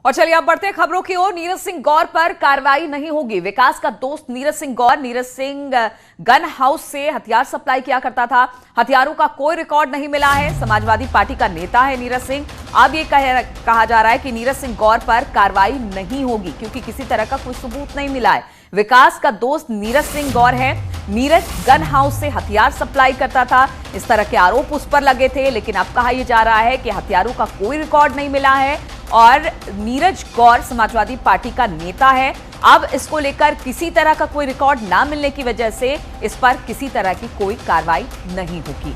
और चलिए अब बढ़ते हैं खबरों की ओर। नीरज सिंह गौर पर कार्रवाई नहीं होगी। विकास का दोस्त नीरज सिंह गौर, नीरज सिंह गन हाउस से हथियार सप्लाई किया करता था। हथियारों का कोई रिकॉर्ड नहीं मिला है। समाजवादी पार्टी का नेता है नीरज सिंह। अब ये कहा जा रहा है कि नीरज सिंह गौर पर कार्रवाई नहीं होगी क्योंकि किसी तरह का कोई सबूत नहीं मिला है। विकास का दोस्त नीरज सिंह गौर है। नीरज गन हाउस से हथियार सप्लाई करता था, इस तरह के आरोप उस पर लगे थे, लेकिन अब कहा यह जा रहा है कि हथियारों का कोई रिकॉर्ड नहीं मिला है और नीरज गौर समाजवादी पार्टी का नेता है। अब इसको लेकर किसी तरह का कोई रिकॉर्ड ना मिलने की वजह से इस पर किसी तरह की कोई कार्रवाई नहीं होगी।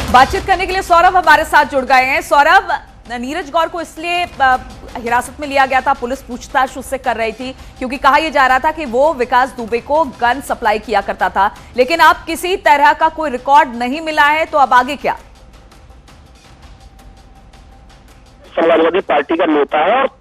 बातचीत करने के लिए सौरभ हमारे साथ जुड़ गए हैं। सौरभ, नीरज गौर को इसलिए हिरासत में लिया गया था, पुलिस पूछताछ उससे कर रही थी क्योंकि कहा यह जा रहा था कि वो विकास दुबे को गन सप्लाई किया करता था, लेकिन अब किसी तरह का कोई रिकॉर्ड नहीं मिला है, तो अब आगे क्या? समाजवादी पार्टी का नेता है और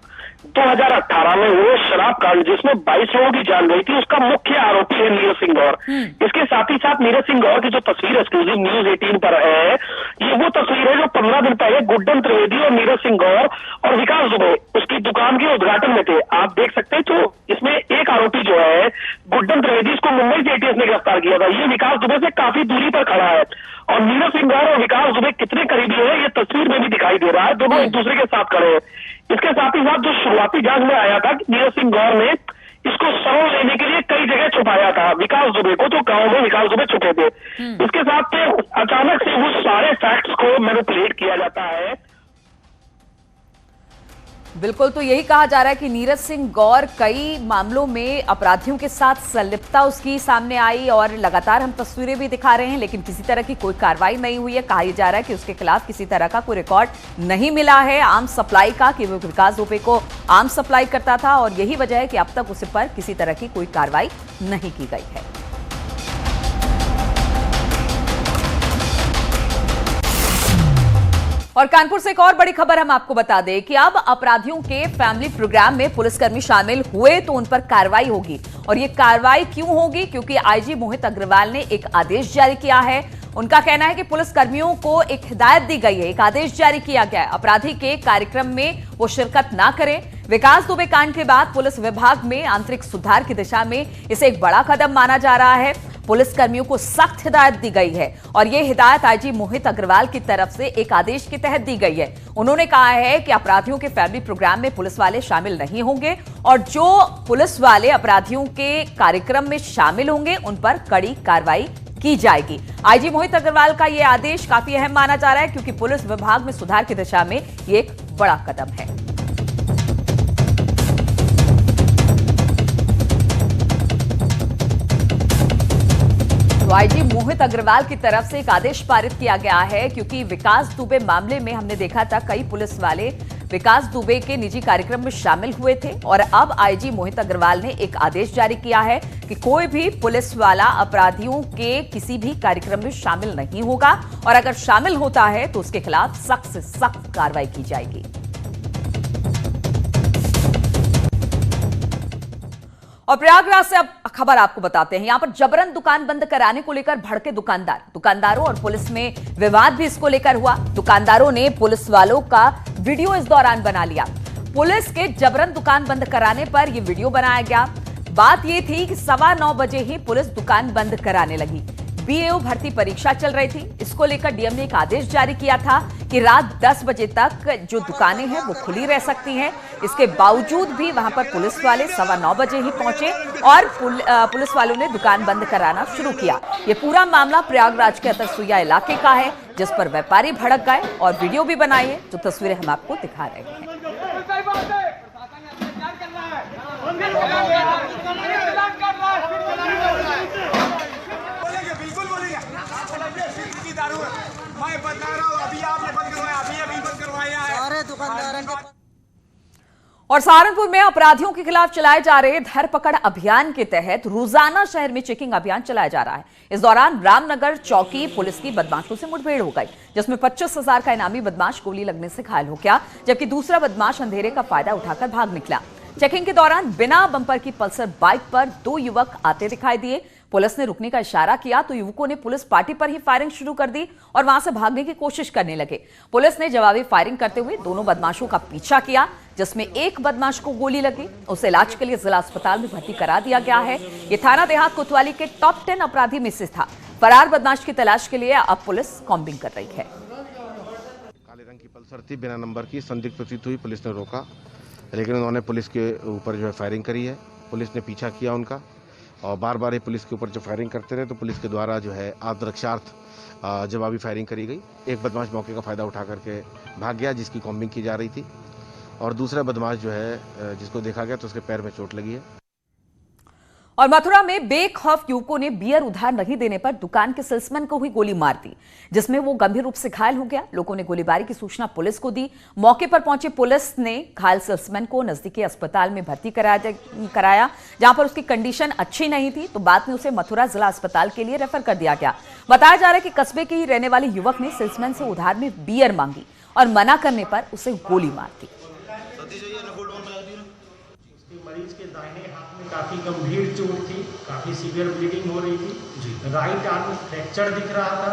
2018 में हुए शराब कांड जिसमें 22 लोगों की जान गई थी, उसका मुख्य आरोपी है नीरज सिंह गौर। इसके साथ ही साथ नीरज सिंह गौर की जो तस्वीर एक्सक्लूसिव न्यूज 18 पर है, ये वो तस्वीर है जो 15 दिन पहले गुड्डन त्रिवेदी और नीरज सिंह गौर और विकास दुबे उसकी दुकान के उद्घाटन में थे। आप देख सकते हैं तो इसमें एक आरोपी जो है गुड्डन त्रिवेदी, इसको मुंबई से एटीएस ने गिरफ्तार किया था। ये विकास दुबे से काफी दूरी पर खड़ा है और नीरज सिंह गौर और विकास दुबे कितने करीबी है ये तस्वीर में भी दिखाई दे रहा है। दोनों एक दूसरे के साथ खड़े हैं। इसके साथ ही साथ जो शुरुआती जांच में आया था कि नीरज सिंह गौर ने इसको सरों लेने के लिए कई जगह छुपाया था विकास दुबे को, तो गांव में विकास दुबे छुपे थे। इसके साथ अचानक से वो सारे फैक्ट्स को मैनिपुलेट किया जाता है। बिल्कुल, तो यही कहा जा रहा है कि नीरज सिंह गौर कई मामलों में अपराधियों के साथ संलिप्तता उसकी सामने आई और लगातार हम तस्वीरें भी दिखा रहे हैं, लेकिन किसी तरह की कोई कार्रवाई नहीं हुई है। कहा यह जा रहा है कि उसके खिलाफ किसी तरह का कोई रिकॉर्ड नहीं मिला है आर्म सप्लाई का, कि वो विकास दुबे को आर्म सप्लाई करता था और यही वजह है कि अब तक उस पर किसी तरह की कोई कार्रवाई नहीं की गई है। और कानपुर से एक और बड़ी खबर हम आपको बता दें कि अब अपराधियों के फैमिली प्रोग्राम में पुलिसकर्मी शामिल हुए तो उन पर कार्रवाई होगी। और ये कार्रवाई क्यों होगी? क्योंकि आईजी मोहित अग्रवाल ने एक आदेश जारी किया है। उनका कहना है कि पुलिसकर्मियों को एक हिदायत दी गई है, एक आदेश जारी किया गया है, अपराधी के कार्यक्रम में वो शिरकत ना करें। विकास दुबे कांड के बाद पुलिस विभाग में आंतरिक सुधार की दिशा में इसे एक बड़ा कदम माना जा रहा है। पुलिसकर्मियों को सख्त हिदायत दी गई है और यह हिदायत आईजी मोहित अग्रवाल की तरफ से एक आदेश के तहत दी गई है। उन्होंने कहा है कि अपराधियों के फैमिली प्रोग्राम में पुलिस वाले शामिल नहीं होंगे और जो पुलिस वाले अपराधियों के कार्यक्रम में शामिल होंगे उन पर कड़ी कार्रवाई की जाएगी। आईजी मोहित अग्रवाल का यह आदेश काफी अहम माना जा रहा है क्योंकि पुलिस विभाग में सुधार की दिशा में यह एक बड़ा कदम है। तो आईजी मोहित अग्रवाल की तरफ से एक आदेश पारित किया गया है क्योंकि विकास दुबे मामले में हमने देखा था कई पुलिस वाले विकास दुबे के निजी कार्यक्रम में शामिल हुए थे और अब आईजी मोहित अग्रवाल ने एक आदेश जारी किया है कि कोई भी पुलिस वाला अपराधियों के किसी भी कार्यक्रम में शामिल नहीं होगा और अगर शामिल होता है तो उसके खिलाफ सख्त से सख्त कार्रवाई की जाएगी। और प्रयागराज से अब खबर आपको बताते हैं। यहां पर जबरन दुकान बंद कराने को लेकर भड़के दुकानदारों और पुलिस में विवाद भी इसको लेकर हुआ। दुकानदारों ने पुलिस वालों का वीडियो इस दौरान बना लिया। पुलिस के जबरन दुकान बंद कराने पर यह वीडियो बनाया गया। बात यह थी कि 9:15 बजे ही पुलिस दुकान बंद कराने लगी। बीएओ भर्ती परीक्षा चल रही थी, इसको लेकर डीएम ने एक आदेश जारी किया था कि रात 10 बजे तक जो दुकानें हैं वो खुली रह सकती हैं। इसके बावजूद भी वहां पर पुलिस वाले 9:15 बजे ही पहुंचे और पुलिस वालों ने दुकान बंद कराना शुरू किया। ये पूरा मामला प्रयागराज के अतरसुइया इलाके का है जिस पर व्यापारी भड़क गए और वीडियो भी बनाई है, जो तस्वीरें हम आपको दिखा रहे हैं। मैं बता रहा हूं, अभी आपने बंद करवाया, अभी बंद करवाया है सारे दुकानदारों। और सहारनपुर में अपराधियों के खिलाफ चलाए जा रहे धरपकड़ अभियान के तहत रोजाना शहर में चेकिंग अभियान चलाया जा रहा है। इस दौरान रामनगर चौकी पुलिस की बदमाशों से मुठभेड़ हो गई, जिसमें 25,000 का इनामी बदमाश गोली लगने से घायल हो गया, जबकि दूसरा बदमाश अंधेरे का फायदा उठाकर भाग निकला। चेकिंग के दौरान बिना बम्पर की पल्सर बाइक पर 2 युवक आते दिखाई दिए। पुलिस ने रुकने का इशारा किया तो युवकों ने पुलिस पार्टी पर ही फायरिंग शुरू कर दी और वहां से भागने की कोशिश करने लगे। पुलिस ने जवाबी फायरिंग करते हुए दोनों बदमाशों का पीछा किया, जिसमें एक बदमाश को गोली लगी। उसे इलाज के लिए जिला अस्पताल में भर्ती करा दिया गया है। ये थाना देहात कोतवाली के टॉप 10 अपराधी में से था। फरार बदमाश की तलाश के लिए अब पुलिस कॉम्बिंग कर रही है। काले रंग की पल्सर थी, बिना नंबर की, संदिग्ध प्रतीत हुई। पुलिस ने रोका, लेकिन उन्होंने पुलिस के ऊपर जो है फायरिंग करी है। पुलिस ने पीछा किया उनका और बार बार ही पुलिस के ऊपर जो फायरिंग करते रहे, तो पुलिस के द्वारा जो है आत्मरक्षार्थ जवाबी फायरिंग करी गई। एक बदमाश मौके का फायदा उठा करके भाग गया, जिसकी कॉम्बिंग की जा रही थी, और दूसरा बदमाश जो है जिसको देखा गया तो उसके पैर में चोट लगी है। और मथुरा में बेखौफ युवकों ने बियर उधार नहीं देने पर दुकान के सेल्समैन को हुई गोली मार दी, जिसमें वो गंभीर रूप से घायल हो गया। लोगों ने गोलीबारी की सूचना पुलिस को दी। मौके पर पहुंची पुलिस ने घायल सेल्समैन को नजदीकी अस्पताल में भर्ती कराया, जहां पर उसकी कंडीशन अच्छी नहीं थी, तो बाद में उसे मथुरा जिला अस्पताल के लिए रेफर कर दिया गया। बताया जा रहा है कि कस्बे के ही रहने वाले युवक ने सेल्समैन से उधार में बियर मांगी और मना करने पर उसे गोली मार दी। मरीज के दाहिने हाथ में काफी गंभीर चोट थी, काफी सीवियर ब्लीडिंग हो रही थी। राइट आर्म फ्रैक्चर दिख रहा था।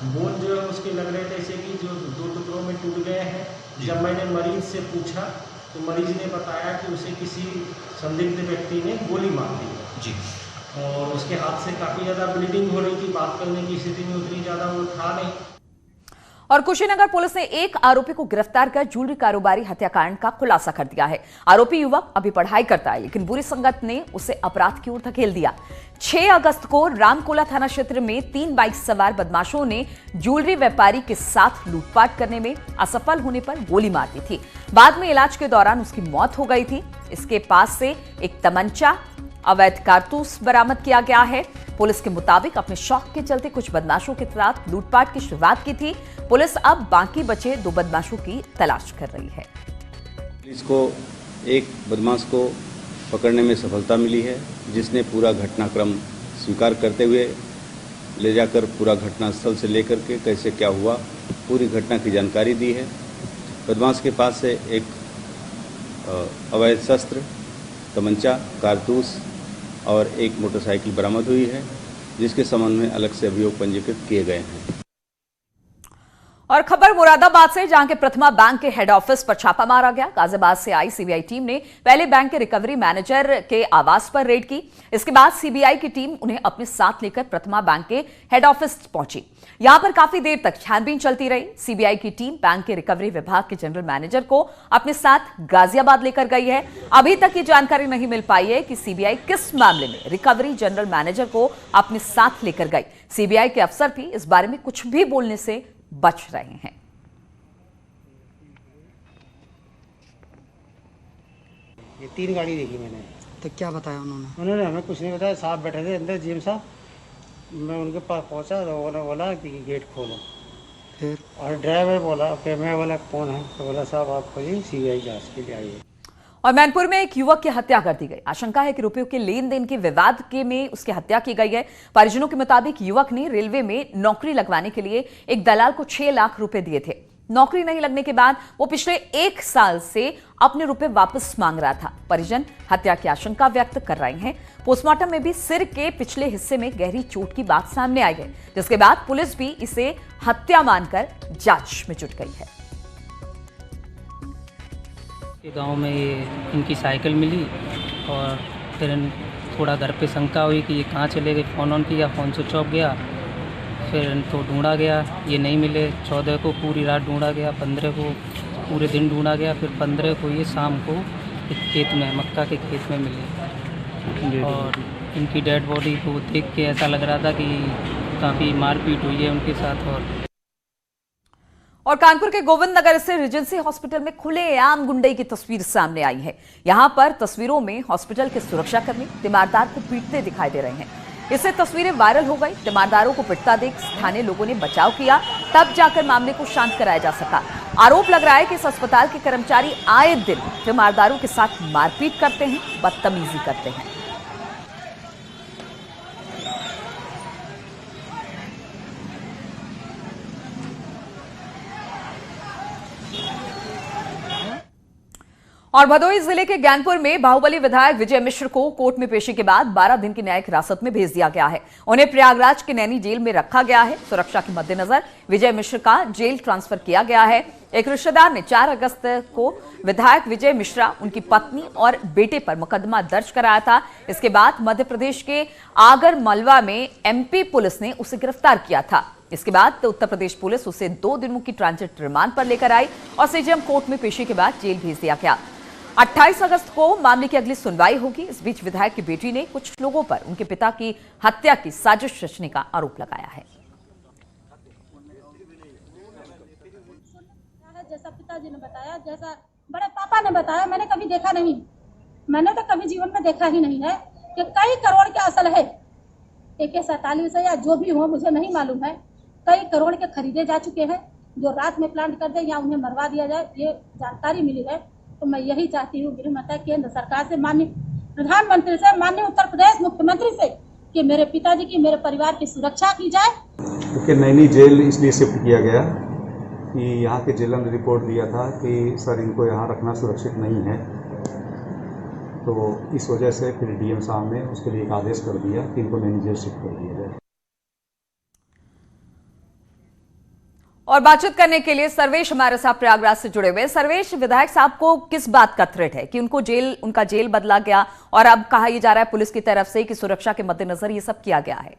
बोन जो है उसके लग रहे थे ऐसे कि जो 2 टुकड़ों में टूट गए हैं। जब मैंने मरीज से पूछा तो मरीज ने बताया कि उसे किसी संदिग्ध व्यक्ति ने गोली मार दी जी, और उसके हाथ से काफी ज्यादा ब्लीडिंग हो रही थी। बात करने की स्थिति में उतनी ज्यादा वो था नहीं। और कुशीनगर पुलिस ने एक आरोपी को गिरफ्तार कर ज्वेलरी कारोबारी हत्याकांड का खुलासा कर दिया है। आरोपी युवक अभी पढ़ाई करता है, लेकिन बुरी संगत ने उसे अपराध की ओर धकेल दिया। 6 अगस्त को रामकोला थाना क्षेत्र में 3 बाइक सवार बदमाशों ने ज्वेलरी व्यापारी के साथ लूटपाट करने में असफल होने पर गोली मार दी थी। बाद में इलाज के दौरान उसकी मौत हो गई थी। इसके पास से एक तमंचा, अवैध कारतूस बरामद किया गया है। पुलिस के मुताबिक अपने शौक के चलते कुछ बदमाशों के साथ लूटपाट की शुरुआत की थी। पुलिस अब बाकी बचे 2 बदमाशों की तलाश कर रही है। पुलिस को एक बदमाश को पकड़ने में सफलता मिली है, जिसने पूरा घटनाक्रम स्वीकार करते हुए ले जाकर पूरा घटनास्थल से लेकर के कैसे क्या हुआ पूरी घटना की जानकारी दी है। बदमाश के पास से एक अवैध शस्त्र, तमंचा, कारतूस और एक मोटरसाइकिल बरामद हुई है, जिसके संबंध में अलग से अभियोग पंजीकृत किए गए हैं। और खबर मुरादाबाद से, जहां के प्रथमा बैंक के हेड ऑफिस पर छापा मारा गया। गाजियाबाद से आई सीबीआई टीम ने पहले बैंक के रिकवरी मैनेजर के आवास पर रेड की। इसके बाद सीबीआई की टीम उन्हें अपने साथ लेकर प्रथमा बैंक के हेड ऑफिस पहुंची। यहां पर काफी देर तक छानबीन चलती रही। सीबीआई की टीम बैंक के रिकवरी विभाग के जनरल मैनेजर को अपने साथ गाजियाबाद लेकर गई है। अभी तक ये जानकारी नहीं मिल पाई है कि सीबीआई किस मामले में रिकवरी जनरल मैनेजर को अपने साथ लेकर गई। सीबीआई के अफसर भी इस बारे में कुछ भी बोलने से बच रहे हैं। ये 3 गाड़ी देखी मैंने। तो क्या बताया उन्होंने? उन्होंने हमें कुछ नहीं बताया। साहब बैठे थे अंदर, जीएम साहब। मैं उनके पास पहुंचा तो उन्होंने बोला कि गेट खोलो। फिर और ड्राइवर बोला कि मैं बोला कौन है, तो बोला साहब आप खोलिए, सीबीआई जांच के लिए आइए। और मैनपुर में एक युवक की हत्या कर दी गई। आशंका है कि रुपयों के लेन देन के विवाद के में उसकी हत्या की गई है। परिजनों के मुताबिक युवक ने रेलवे में नौकरी लगवाने के लिए एक दलाल को 6 लाख रुपए दिए थे। नौकरी नहीं लगने के बाद वो पिछले 1 साल से अपने रुपए वापस मांग रहा था। परिजन हत्या की आशंका व्यक्त कर रहे हैं। पोस्टमार्टम में भी सिर के पिछले हिस्से में गहरी चोट की बात सामने आई है, जिसके बाद पुलिस भी इसे हत्या मानकर जांच में जुट गई है। गांव में ये इनकी साइकिल मिली और फिर थोड़ा घर पे शंका हुई कि ये कहाँ चले गए। फ़ोन ऑन किया, फ़ोन स्विच ऑफ गया। फिर इनको ढूंढा गया, ये नहीं मिले। 14 को पूरी रात ढूंढा गया, 15 को पूरे दिन ढूंढा गया। फिर 15 को ये शाम को एक खेत में, मक्का के खेत में मिले। और इनकी डेड बॉडी को देख के ऐसा लग रहा था कि काफ़ी मारपीट हुई है उनके साथ। और कानपुर के गोविंद नगर स्थित रिजेंसी हॉस्पिटल में खुलेआम गुंडई की तस्वीर सामने आई है। यहां पर तस्वीरों में हॉस्पिटल के सुरक्षाकर्मी तीमारदार को पीटते दिखाई दे रहे हैं। इससे तस्वीरें वायरल हो गई। तीमारदारों को पिटता देख स्थानीय लोगों ने बचाव किया, तब जाकर मामले को शांत कराया जा सका। आरोप लग रहा है कि इस अस्पताल के कर्मचारी आए दिन तीमारदारों के साथ मारपीट करते हैं, बदतमीजी करते हैं। और भदोही जिले के ज्ञानपुर में बाहुबली विधायक विजय मिश्र को कोर्ट में पेशी के बाद 12 दिन की न्यायिक हिरासत में भेज दिया गया है। उन्हें प्रयागराज के नैनी जेल में रखा गया है। सुरक्षा के मद्देनजर विजय मिश्र का जेल ट्रांसफर किया गया है। एक रिश्तेदार ने 4 अगस्त को विधायक विजय मिश्रा, उनकी पत्नी और बेटे पर मुकदमा दर्ज कराया था। इसके बाद मध्य प्रदेश के आगर मालवा में एमपी पुलिस ने उसे गिरफ्तार किया था। इसके बाद उत्तर प्रदेश पुलिस उसे 2 दिनों की ट्रांजिट रिमांड पर लेकर आई और सीजेएम कोर्ट में पेशी के बाद जेल भेज दिया गया। 28 अगस्त को मामले की अगली सुनवाई होगी। इस बीच विधायक की बेटी ने कुछ लोगों पर उनके पिता की हत्या की साजिश रचने का आरोप लगाया है। जैसा पिताजी ने बताया, जैसा बड़े पापा ने बताया, मैंने कभी देखा नहीं। मैंने तो कभी जीवन में देखा ही नहीं है कि कई करोड़ के असल है, AK-47 है या जो भी हो मुझे नहीं मालूम है, कई करोड़ के खरीदे जा चुके हैं जो रात में प्लांट कर दे या उन्हें मरवा दिया जाए, ये जानकारी मिली है। तो मैं यही चाहती हूँ गृह मंत्री, केंद्र सरकार से, माननीय प्रधानमंत्री से, माननीय उत्तर प्रदेश मुख्यमंत्री से कि मेरे पिताजी की, मेरे परिवार की सुरक्षा की जाए। क्योंकि नैनी जेल इसलिए शिफ्ट किया गया कि यहाँ के जेलर ने रिपोर्ट दिया था कि सर इनको यहाँ रखना सुरक्षित नहीं है, तो इस वजह से फिर डीएम साहब ने उसके लिए एक आदेश कर दिया कि इनको नैनी जेल शिफ्ट कर दिया जाए। और बातचीत करने के लिए सर्वेश हमारे साथ प्रयागराज से जुड़े हुए। सर्वेश, विधायक साहब को किस बात का थ्रेट है कि उनका जेल बदला गया और अब कहा यह जा रहा है पुलिस की तरफ से कि सुरक्षा के मद्देनजर ये सब किया गया है?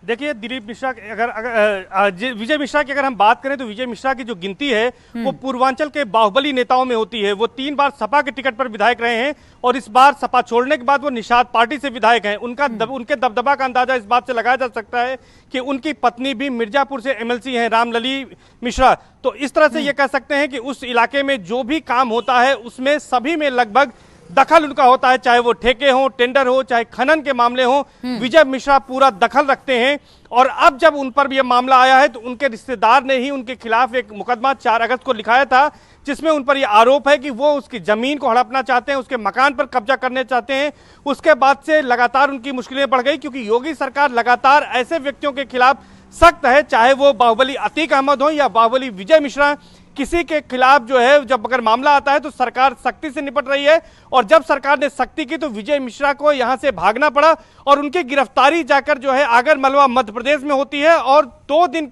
देखिए दिलीप मिश्रा, अगर विजय मिश्रा की अगर हम बात करें तो विजय मिश्रा की जो गिनती है वो पूर्वांचल के बाहुबली नेताओं में होती है। वो 3 बार सपा के टिकट पर विधायक रहे हैं और इस बार सपा छोड़ने के बाद वो निषाद पार्टी से विधायक हैं। उनके दबदबा का अंदाजा इस बात से लगाया जा सकता है कि उनकी पत्नी भी मिर्जापुर से MLC हैं, रामलली मिश्रा। तो इस तरह से ये कह सकते हैं कि उस इलाके में जो भी काम होता है उसमें सभी में लगभग दखल उनका होता है, चाहे वो ठेके हो, टेंडर हो, चाहे खनन के मामले हो, विजय मिश्रा पूरा दखल रखते हैं। और अब जब उन पर भी यह मामला आया है तो उनके रिश्तेदार ने ही उनके खिलाफ एक मुकदमा 4 अगस्त को लिखाया था, जिसमें उन पर यह आरोप है कि वो उसकी जमीन को हड़पना चाहते हैं, उसके मकान पर कब्जा करने चाहते हैं। उसके बाद से लगातार उनकी मुश्किलें बढ़ गई, क्योंकि योगी सरकार लगातार ऐसे व्यक्तियों के खिलाफ सख्त है, चाहे वो बाहुबली अतीक अहमद हो या बाहुबली विजय मिश्रा। किसी के खिलाफ जो है जब अगर मामला आता है तो सरकार सख्ती से निपट रही है। और जब सरकार ने सख्ती की तो विजय मिश्रा को यहां से भागना पड़ा और उनकी गिरफ्तारी जाकर जो है आगर मालवा मध्य प्रदेश में होती है। और 2 दिन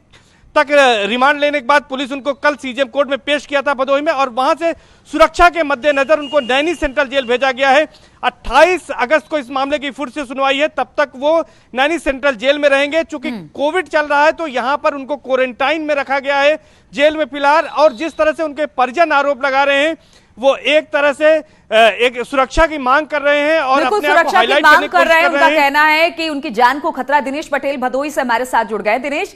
तक रिमांड लेने के बाद पुलिस उनको कल सीजेएम कोर्ट में पेश किया था भदोही में, और वहां से सुरक्षा के मद्देनजर उनको नैनी सेंट्रल जेल भेजा गया है। 28 अगस्त को इस मामले की फिर से सुनवाई है, तब तक वो नैनी सेंट्रल जेल में रहेंगे। चूंकि कोविड चल रहा है तो यहां पर उनको क्वारंटाइन में रखा गया है जेल में फिलहाल। और जिस तरह से उनके परिजन आरोप लगा रहे हैं, वो एक तरह से एक सुरक्षा की मांग कर रहे हैं और अपने आप को हाईलाइट करने की कोशिश कर रहे हैं। उनका कहना है कि उनकी जान को खतरा। दिनेश पटेल भदोही से हमारे साथ जुड़ गए। दिनेश,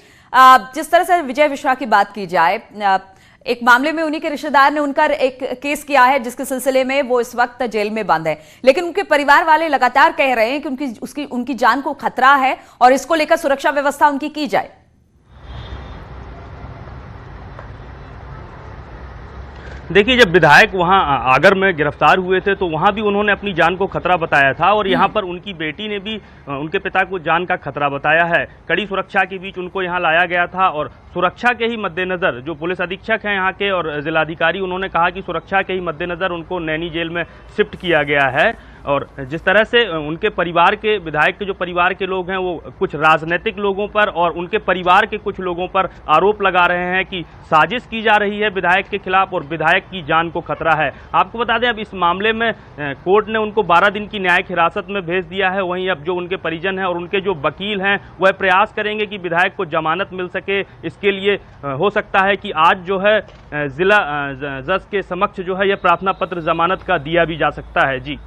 जिस तरह से विजय मिश्रा की बात की जाए, एक मामले में उन्हीं के रिश्तेदार ने उनका एक केस किया है जिसके सिलसिले में वो इस वक्त जेल में बंद है, लेकिन उनके परिवार वाले लगातार कह रहे हैं कि उनकी जान को खतरा है और इसको लेकर सुरक्षा व्यवस्था उनकी की जाए। देखिए, जब विधायक वहां आगर में गिरफ्तार हुए थे तो वहां भी उन्होंने अपनी जान को खतरा बताया था और यहां पर उनकी बेटी ने भी उनके पिता को जान का खतरा बताया है। कड़ी सुरक्षा के बीच उनको यहां लाया गया था और सुरक्षा के ही मद्देनजर जो पुलिस अधीक्षक हैं यहाँ के और जिलाधिकारी, उन्होंने कहा कि सुरक्षा के ही मद्देनजर उनको नैनी जेल में शिफ्ट किया गया है। और जिस तरह से उनके परिवार के, विधायक के जो परिवार के लोग हैं वो कुछ राजनीतिक लोगों पर और उनके परिवार के कुछ लोगों पर आरोप लगा रहे हैं कि साजिश की जा रही है विधायक के खिलाफ और विधायक की जान को खतरा है। आपको बता दें, अब इस मामले में कोर्ट ने उनको 12 दिन की न्यायिक हिरासत में भेज दिया है। वहीं अब जो उनके परिजन हैं और उनके जो वकील हैं वह प्रयास करेंगे कि विधायक को जमानत मिल सके। इसके लिए हो सकता है कि आज जो है जिला जज के समक्ष जो है यह प्रार्थना पत्र जमानत का दिया भी जा सकता है। जी,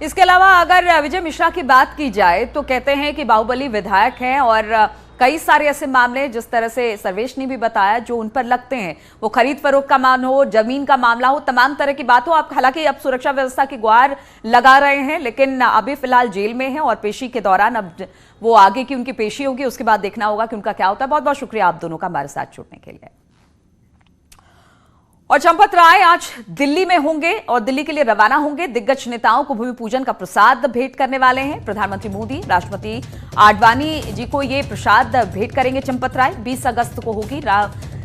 इसके अलावा अगर विजय मिश्रा की बात की जाए तो कहते हैं कि बाहुबली विधायक हैं और कई सारे ऐसे मामले, जिस तरह से सर्वेश ने भी बताया, जो उन पर लगते हैं, वो खरीद फरोख्त का मामला हो, जमीन का मामला हो, तमाम तरह की बात हो। आप हालांकि अब सुरक्षा व्यवस्था की गुहार लगा रहे हैं, लेकिन अभी फिलहाल जेल में हैं और पेशी के दौरान अब वो आगे की उनकी पेशी होगी, उसके बाद देखना होगा कि उनका क्या होता है। बहुत बहुत शुक्रिया आप दोनों का हमारे साथ जुड़ने के लिए। और चंपत राय आज दिल्ली में होंगे और दिल्ली के लिए रवाना होंगे। दिग्गज नेताओं को भूमि पूजन का प्रसाद भेंट करने वाले हैं। प्रधानमंत्री मोदी, राष्ट्रपति आडवाणी जी को ये प्रसाद भेंट करेंगे चंपत राय। 20 अगस्त को होगी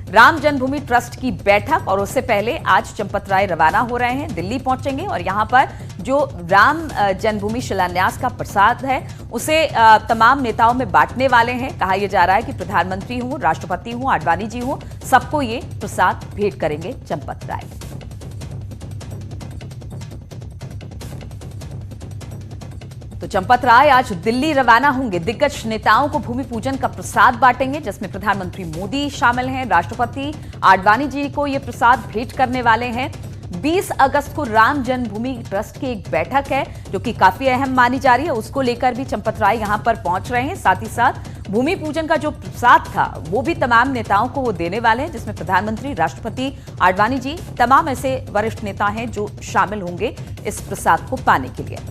राम जन्मभूमि ट्रस्ट की बैठक और उससे पहले आज चंपत राय रवाना हो रहे हैं, दिल्ली पहुंचेंगे और यहां पर जो राम जन्मभूमि शिलान्यास का प्रसाद है उसे तमाम नेताओं में बांटने वाले हैं। कहा यह जा रहा है कि प्रधानमंत्री हो, राष्ट्रपति हो, आडवाणी जी हो, सबको ये प्रसाद भेंट करेंगे चंपत राय। तो चंपत राय आज दिल्ली रवाना होंगे। दिग्गज नेताओं को भूमि पूजन का प्रसाद बांटेंगे, जिसमें प्रधानमंत्री मोदी शामिल हैं, राष्ट्रपति आडवाणी जी को यह प्रसाद भेंट करने वाले हैं। 20 अगस्त को राम जन्मभूमि ट्रस्ट की एक बैठक है जो कि काफी अहम मानी जा रही है, उसको लेकर भी चंपत राय यहां पर पहुंच रहे हैं। साथ ही साथ भूमि पूजन का जो प्रसाद था वो भी तमाम नेताओं को वो देने वाले हैं, जिसमें प्रधानमंत्री, राष्ट्रपति आडवाणी जी, तमाम ऐसे वरिष्ठ नेता हैं जो शामिल होंगे इस प्रसाद को पाने के लिए।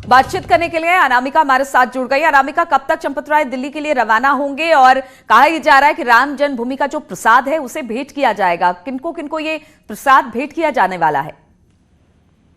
बातचीत करने के लिए अनामिका हमारे साथ जुड़ गई। अनामिका, कब तक चंपत राय दिल्ली के लिए रवाना होंगे और कहा यह जा रहा है कि राम जन्मभूमि का जो प्रसाद है उसे भेंट किया जाएगा, किनको किनको ये प्रसाद भेंट किया जाने वाला है?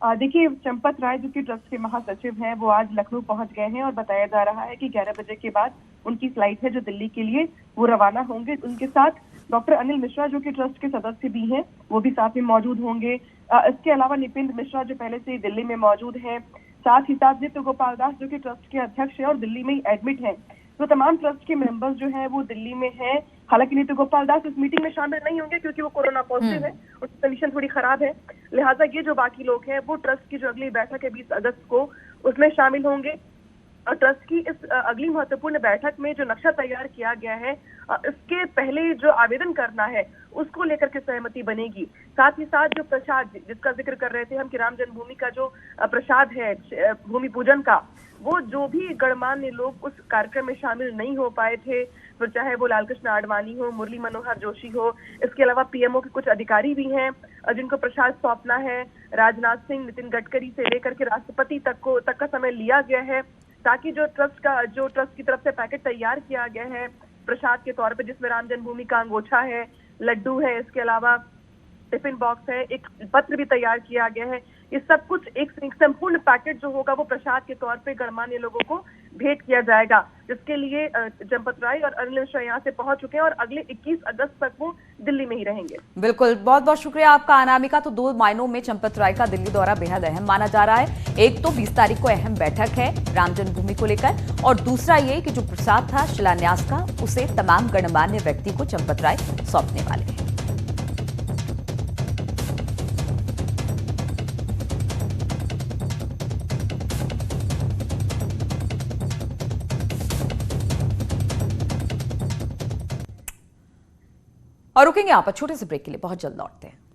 देखिए, चंपत राय जो कि ट्रस्ट के महासचिव हैं वो आज लखनऊ पहुंच गए हैं और बताया जा रहा है कि 11 बजे के बाद उनकी फ्लाइट है जो दिल्ली के लिए वो रवाना होंगे। उनके साथ डॉक्टर अनिल मिश्रा जो कि ट्रस्ट के सदस्य भी हैं वो भी साथ में मौजूद होंगे। इसके अलावा निपिंद मिश्रा जो पहले से दिल्ली में मौजूद हैं, साथ ही साथ नित्य गोपाल दास जो कि ट्रस्ट के अध्यक्ष हैं और दिल्ली में ही एडमिट हैं। तो तमाम ट्रस्ट के मेंबर्स जो हैं वो दिल्ली में हैं। हालांकि नित्य गोपाल दास इस मीटिंग में शामिल नहीं होंगे क्योंकि वो कोरोना पॉजिटिव है, उनकी कंडीशन थोड़ी खराब है। लिहाजा ये जो बाकी लोग हैं वो ट्रस्ट की जो अगली बैठक है 20 अगस्त को, उसमें शामिल होंगे। और ट्रस्ट की इस अगली महत्वपूर्ण बैठक में जो नक्शा तैयार किया गया है, इसके पहले जो आवेदन करना है उसको लेकर के सहमति बनेगी। साथ ही साथ जो प्रसाद जिसका जिक्र कर रहे थे हम कि राम जन्मभूमि का जो प्रसाद है भूमि पूजन का, वो जो भी गणमान्य लोग उस कार्यक्रम में शामिल नहीं हो पाए थे, फिर चाहे वो लालकृष्ण आडवाणी हो, मुरली मनोहर जोशी हो, इसके अलावा पीएमओ के कुछ अधिकारी भी हैं जिनको प्रसाद सौंपना है। राजनाथ सिंह, नितिन गडकरी से लेकर के राष्ट्रपति तक का समय लिया गया है ताकि जो ट्रस्ट की तरफ से पैकेट तैयार किया गया है प्रसाद के तौर पे, जिसमें राम जन्मभूमि का अंगोछा है, लड्डू है, इसके अलावा टिफिन बॉक्स है, एक पत्र भी तैयार किया गया है। ये सब कुछ एक संपूर्ण पैकेट जो होगा वो प्रसाद के तौर पे गणमान्य लोगों को भेंट किया जाएगा, जिसके लिए चंपत राय और अनिल मिश्रा यहाँ से पहुंच चुके हैं और अगले 21 अगस्त तक वो दिल्ली में ही रहेंगे। बिल्कुल, बहुत बहुत शुक्रिया आपका अनामिका। तो 2 मायनों में चंपत राय का दिल्ली दौरा बेहद अहम माना जा रहा है। एक तो 20 तारीख को अहम बैठक है राम जन्मभूमि को लेकर, और दूसरा ये कि जो प्रसाद था शिलान्यास का उसे तमाम गणमान्य व्यक्ति को चंपत राय सौंपने वाले हैं। और रुकेंगे यहाँ पर छोटे से ब्रेक के लिए, बहुत जल्द लौटते हैं।